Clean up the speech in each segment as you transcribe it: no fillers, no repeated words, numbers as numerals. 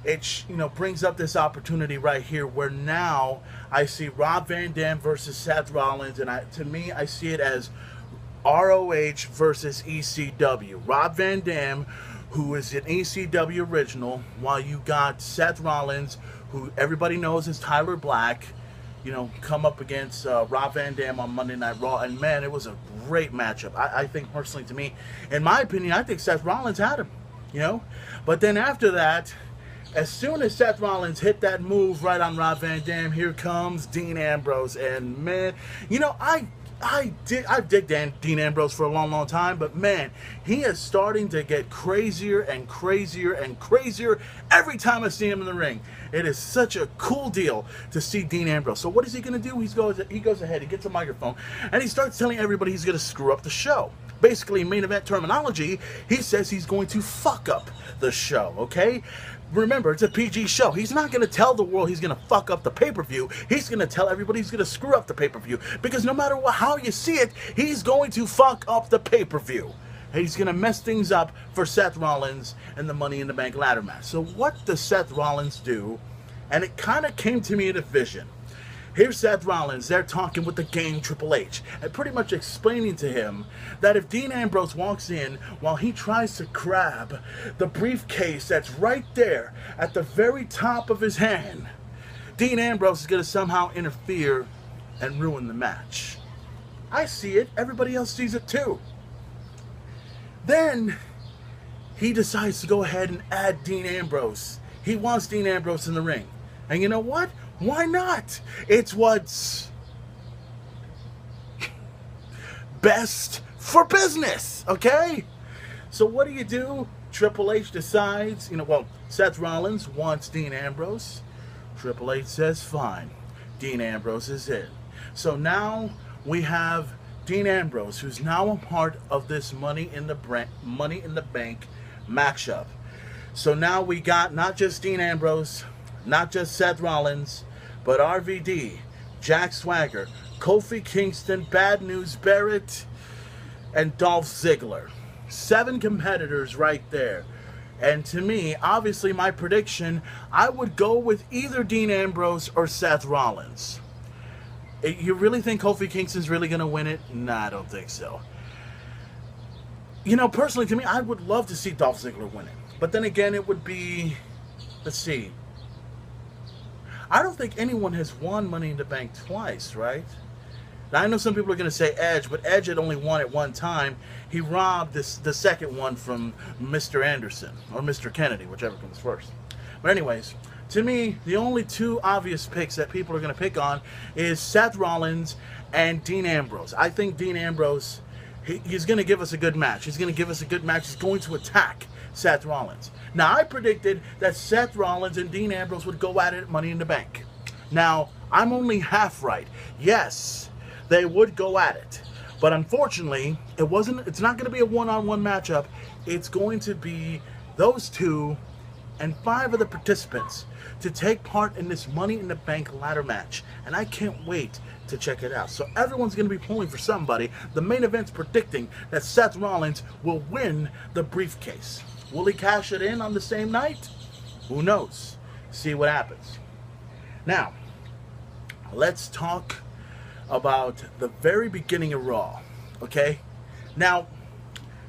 it brings up this opportunity right here where now I see Rob Van Dam versus Seth Rollins, and to me I see it as ROH versus ECW. Rob Van Dam, who is an ECW original, while you got Seth Rollins, who everybody knows is Tyler Black, come up against Rob Van Dam on Monday Night Raw. And man, it was a great matchup. I think personally, to me, in my opinion, I think Seth Rollins had him, But then after that, as soon as Seth Rollins hit that move right on Rob Van Dam, here comes Dean Ambrose. And man, I dig Dean Ambrose for a long, long time, but man, he is starting to get crazier and crazier and crazier every time I see him in the ring. It is such a cool deal to see Dean Ambrose. So what is he going to do? He goes ahead, he gets a microphone, and he starts telling everybody he's going to screw up the show. Basically, main event terminology, he says he's going to fuck up the show, okay? Remember, it's a PG show. He's not going to tell the world he's going to fuck up the pay-per-view. He's going to tell everybody he's going to screw up the pay-per-view. Because no matter how you see it, he's going to fuck up the pay-per-view. He's going to mess things up for Seth Rollins and the Money in the Bank ladder match. So what does Seth Rollins do? And it kind of came to me in a vision. Here's Seth Rollins, they're talking with the game Triple H, and pretty much explaining to him that if Dean Ambrose walks in while he tries to grab the briefcase that's right there at the very top of his hand, Dean Ambrose is going to somehow interfere and ruin the match. I see it, everybody else sees it too. Then he decides to go ahead and add Dean Ambrose. He wants Dean Ambrose in the ring. And you know what? Why not? It's what's best for business, okay? So what do? Triple H decides, Seth Rollins wants Dean Ambrose. Triple H says, fine, Dean Ambrose is in. So now we have Dean Ambrose, who's now a part of this Money in the Bank matchup. So now we got not just Dean Ambrose, not just Seth Rollins, but RVD, Jack Swagger, Kofi Kingston, Bad News Barrett, and Dolph Ziggler. 7 competitors right there. And to me, obviously my prediction, I would go with either Dean Ambrose or Seth Rollins. You really think Kofi Kingston's really going to win it? Nah, I don't think so. Personally to me, I would love to see Dolph Ziggler win it. But then again, it would be, let's see. I don't think anyone has won Money in the Bank twice, right? Now, I know some people are going to say Edge, but Edge had only won it one time. He robbed the second one from Mr. Anderson, or Mr. Kennedy, whichever comes first. But anyways, to me, the only 2 obvious picks that people are going to pick on is Seth Rollins and Dean Ambrose. I think Dean Ambrose, he's going to give us a good match. He's going to give us a good match. He's going to attack Seth Rollins. Now, I predicted that Seth Rollins and Dean Ambrose would go at it at Money in the Bank. Now, I'm only half right. Yes, they would go at it. But unfortunately, it's not going to be a one-on-one matchup. It's going to be those 2 and 5 of the participants to take part in this Money in the Bank ladder match. And I can't wait to check it out. So everyone's going to be pulling for somebody. The main event's predicting that Seth Rollins will win the briefcase. Will he cash it in on the same night? Who knows? See what happens. Now, let's talk about the very beginning of Raw, okay? Now,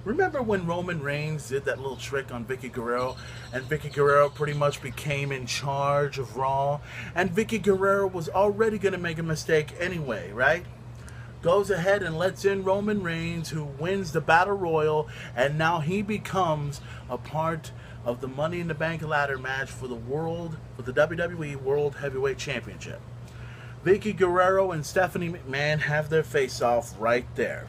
remember when Roman Reigns did that little trick on Vicki Guerrero, and Vicki Guerrero pretty much became in charge of Raw, and Vicki Guerrero was already going to make a mistake anyway, right? Goes ahead and lets in Roman Reigns, who wins the Battle Royal, and now he becomes a part of the Money in the Bank ladder match for the WWE World Heavyweight Championship. Vicki Guerrero and Stephanie McMahon have their face-off right there,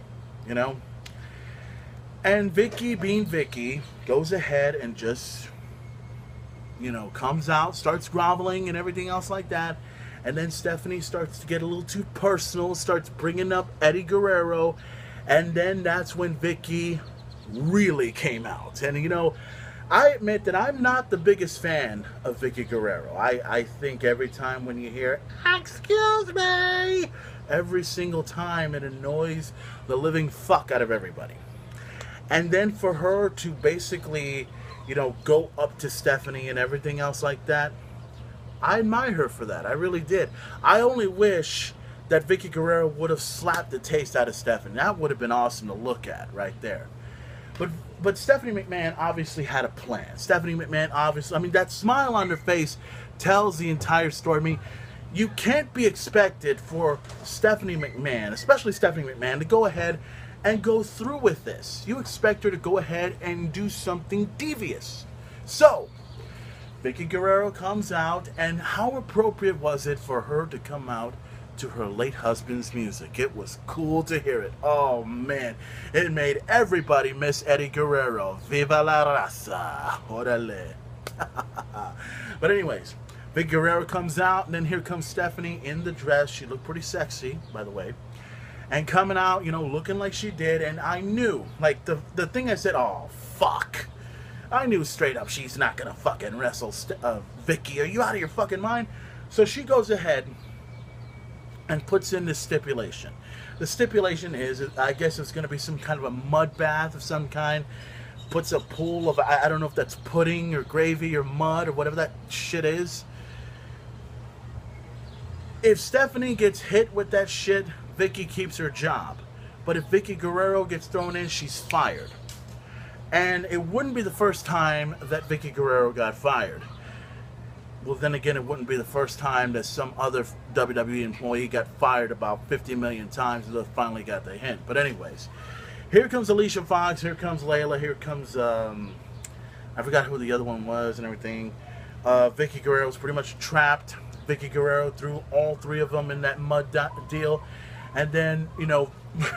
And Vicki, being Vicki, goes ahead and just, comes out, starts groveling and everything else like that. And then Stephanie starts to get a little too personal, starts bringing up Eddie Guerrero. And then that's when Vicki really came out. And, I admit that I'm not the biggest fan of Vicki Guerrero. I think every time when you hear, excuse me, every single time it annoys the living fuck out of everybody. And then for her to basically go up to Stephanie and everything else like that. I admire her for that. I really did. I only wish that Vicki Guerrero would have slapped the taste out of Stephanie. That would have been awesome to look at right there. But Stephanie McMahon obviously had a plan. Stephanie McMahon obviously, I mean, that smile on her face tells the entire story. I mean, you can't be expected for Stephanie McMahon, especially Stephanie McMahon, to go ahead and go through with this. You expect her to go ahead and do something devious. So, Vicki Guerrero comes out, and how appropriate was it for her to come out to her late husband's music? It was cool to hear it. Oh man, it made everybody miss Eddie Guerrero. Viva la raza. Orale. But anyways, Vicki Guerrero comes out, and then here comes Stephanie in the dress. She looked pretty sexy, by the way. And coming out, looking like she did, and I knew, like, the thing I said, oh, fuck. I knew straight up she's not gonna fucking wrestle Vicki. Are you out of your fucking mind? So she goes ahead and puts in this stipulation. The stipulation is, I guess it's gonna be some kind of a mud bath of some kind. Puts a pool of, I don't know if that's pudding or gravy or mud or whatever that shit is. If Stephanie gets hit with that shit, Vicki keeps her job. But if Vicki Guerrero gets thrown in, she's fired. And it wouldn't be the first time that Vicki Guerrero got fired. Well, then again, it wouldn't be the first time that some other WWE employee got fired about 50 million times until they finally got the hint. But anyways, here comes Alicia Fox, here comes Layla, here comes, I forgot who the other one was and everything. Vicki Guerrero was pretty much trapped. Vicki Guerrero threw all three of them in that mud deal. And then,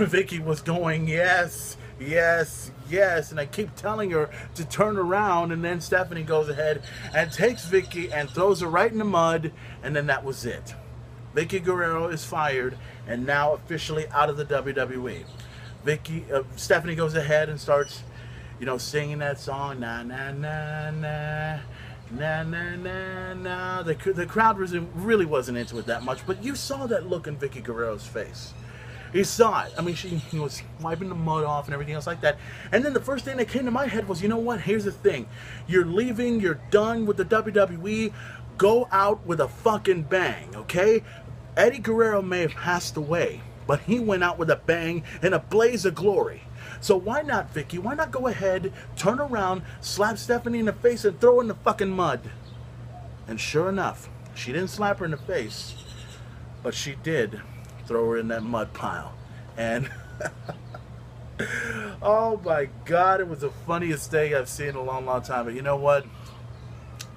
Vicki was going, yes, yes, yes. And I keep telling her to turn around. And then Stephanie goes ahead and takes Vicki and throws her right in the mud. And then that was it. Vicki Guerrero is fired and now officially out of the WWE. Stephanie goes ahead and starts, singing that song, na, na, na, na. Na na na na. The crowd really wasn't into it that much, but you saw that look in Vicki Guerrero's face. You saw it. I mean, she was wiping the mud off and everything else like that. And then the first thing that came to my head was, you know what? Here's the thing: you're leaving. You're done with the WWE. Go out with a fucking bang, okay? Eddie Guerrero may have passed away, but he went out with a bang and a blaze of glory. So why not, Vicki? Why not go ahead, turn around, slap Stephanie in the face, and throw her in the fucking mud? And sure enough, she didn't slap her in the face, but she did throw her in that mud pile. And oh my God, it was the funniest thing I've seen in a long, long time. But you know what?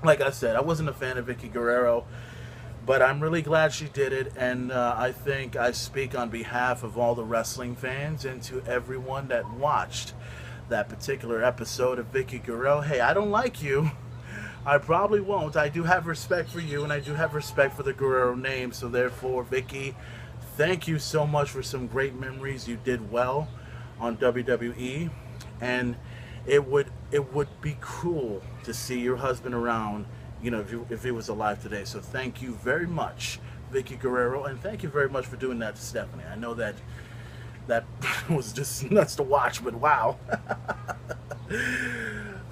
Like I said, I wasn't a fan of Vicki Guerrero. But I'm really glad she did it, and I think I speak on behalf of all the wrestling fans and to everyone that watched that particular episode of Vicki Guerrero. Hey, I don't like you. I probably won't. I do have respect for you, and I do have respect for the Guerrero name. So therefore, Vicki, thank you so much for some great memories. You did well on WWE, and it would be cruel to see your husband around, if he was alive today. So thank you very much, Vicki Guerrero, and thank you very much for doing that to Stephanie. I know that was just nuts to watch, but wow.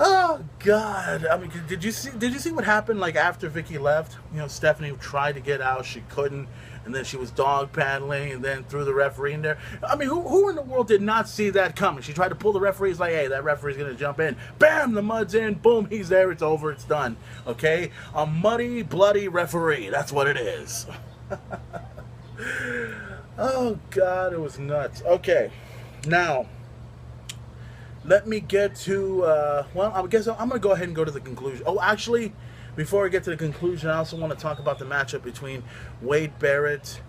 Oh God! I mean, did you see what happened? Like after Vicki left, Stephanie tried to get out, she couldn't, and then she was dog paddling, and then threw the referee in there. I mean, who in the world did not see that coming? She tried to pull the referee. It's like, hey, that referee's gonna jump in. Bam! The mud's in. Boom! He's there. It's over. It's done. Okay? A muddy, bloody referee. That's what it is. Oh God! It was nuts. Okay, now. Let me get to, well, I guess I'm going to go ahead and go to the conclusion. Oh, actually, before I get to the conclusion, I also want to talk about the matchup between Wade Barrett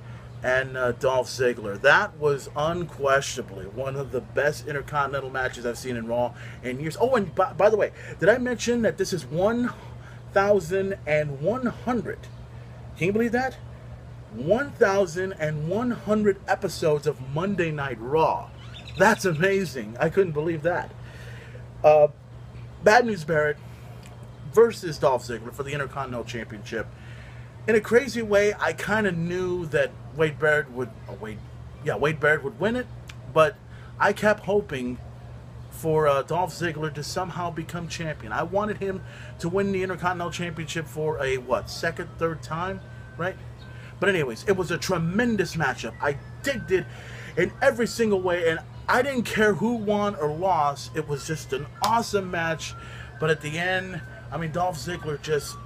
and Dolph Ziggler. That was unquestionably one of the best Intercontinental matches I've seen in Raw in years. Oh, and by the way, did I mention that this is 1,100? Can you believe that? 1,100 episodes of Monday Night Raw. That's amazing. I couldn't believe that. Bad News Barrett versus Dolph Ziggler for the Intercontinental Championship. In a crazy way, I kind of knew that Wade Barrett would win it, but I kept hoping for Dolph Ziggler to somehow become champion. I wanted him to win the Intercontinental Championship for a, what, second, third time, right? But anyways, it was a tremendous matchup. I digged it in every single way, and I didn't care who won or lost. It was just an awesome match. But at the end, I mean, Dolph Ziggler just,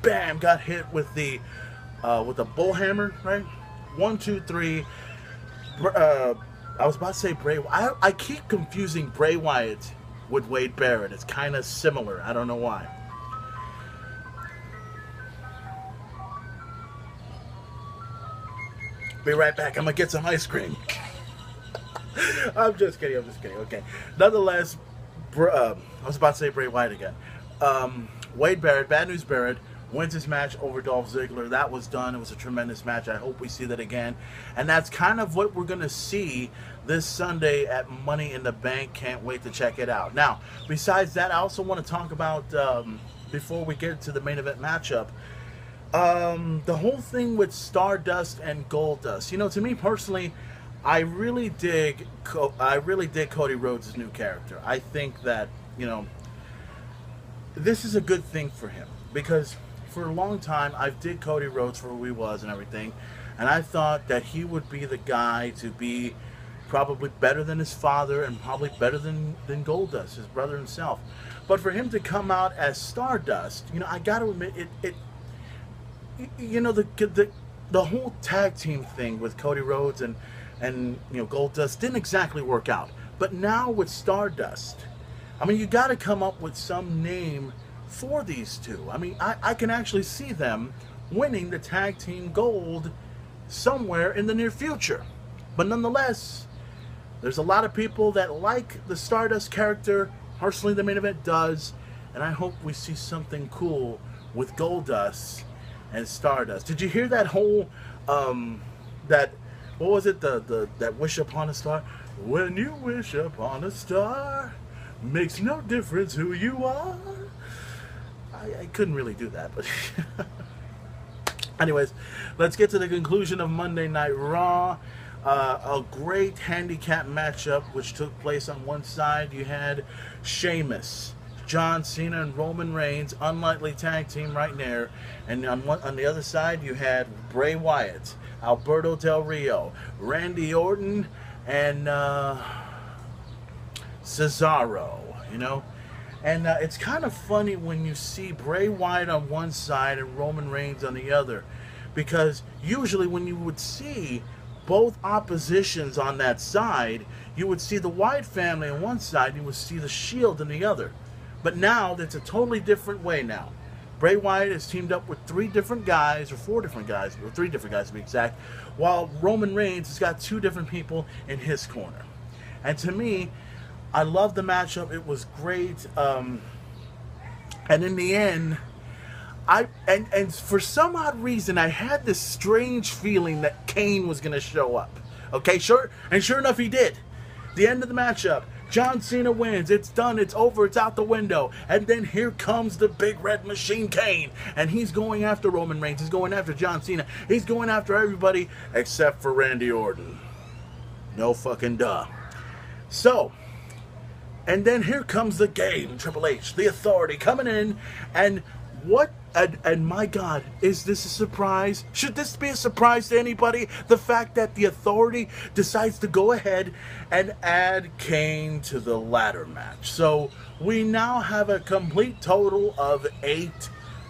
bam, got hit with the bullhammer, right? 1, 2, 3. I was about to say Bray. I keep confusing Bray Wyatt with Wade Barrett. It's kind of similar. I don't know why. Be right back. I'm gonna get some ice cream. I'm just kidding. Okay. Nonetheless, I was about to say Bray Wyatt again. Wade Barrett, Bad News Barrett, wins his match over Dolph Ziggler. That was done. It was a tremendous match. I hope we see that again. And that's kind of what we're going to see this Sunday at Money in the Bank. Can't wait to check it out. Now, besides that, I also want to talk about, before we get to the main event matchup, the whole thing with Stardust and Goldust. You know, to me personally, I really dig Cody Rhodes' new character. I think that, you know, this is a good thing for him, because for a long time I've dig Cody Rhodes for who he was and everything, and I thought that he would be the guy to be probably better than his father and probably better than Goldust, his brother himself. But for him to come out as Stardust, you know, I got to admit, you know, the whole tag team thing with Cody Rhodes and you know, Goldust didn't exactly work out. But now with Stardust, I mean, you got to come up with some name for these two. I mean, I can actually see them winning the tag team gold somewhere in the near future. But nonetheless, there's a lot of people that like the Stardust character. Personally, the main event does. And I hope we see something cool with Goldust and Stardust. Did you hear that whole, what was it, that wish upon a star? When you wish upon a star, makes no difference who you are. I couldn't really do that, but anyways, let's get to the conclusion of Monday Night Raw. A great handicap matchup which took place. On one side you had Sheamus, John Cena, and Roman Reigns, unlikely tag team right there. And on the other side you had Bray Wyatt, Alberto Del Rio, Randy Orton, and Cesaro, you know. And it's kind of funny when you see Bray Wyatt on one side and Roman Reigns on the other, because usually when you would see both oppositions on that side, you would see the Wyatt family on one side and you would see the Shield on the other. But now it's a totally different way now. Bray Wyatt has teamed up with 3 different guys, or 4 different guys, or 3 different guys to be exact, while Roman Reigns has got 2 different people in his corner. And to me, I love the matchup. It was great. And in the end, and for some odd reason, I had this strange feeling that Kane was going to show up. Okay, sure enough, he did. The end of the matchup, John Cena wins. It's done. It's over. It's out the window. And then here comes the big red machine, Kane. And he's going after Roman Reigns. He's going after John Cena. He's going after everybody except for Randy Orton. No fucking duh. So, and then here comes the game, Triple H, the Authority, coming in. And what, and my God, is this a surprise? Should this be a surprise to anybody? The fact that the Authority decides to go ahead and add Kane to the ladder match. So we now have a complete total of 8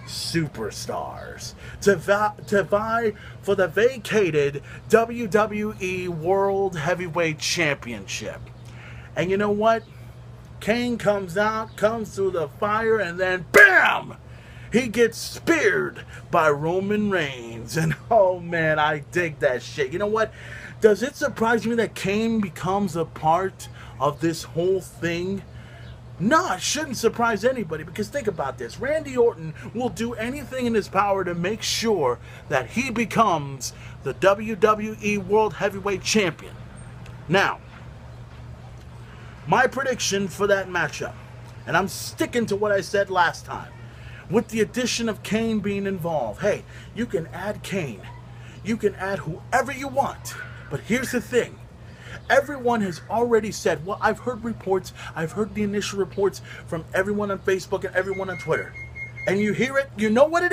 superstars to vie for the vacated WWE World Heavyweight Championship. And you know what? Kane comes out, comes through the fire, and then BAM! He gets speared by Roman Reigns. And oh man, I dig that shit. You know what? Does it surprise me that Kane becomes a part of this whole thing? No, it shouldn't surprise anybody, because think about this. Randy Orton will do anything in his power to make sure that he becomes the WWE World Heavyweight Champion. Now, my prediction for that matchup, and I'm sticking to what I said last time, with the addition of Kane being involved. Hey, you can add Kane. You can add whoever you want. But here's the thing. Everyone has already said, well, I've heard reports, I've heard the initial reports from everyone on Facebook and everyone on Twitter. And you hear it, you know what it is.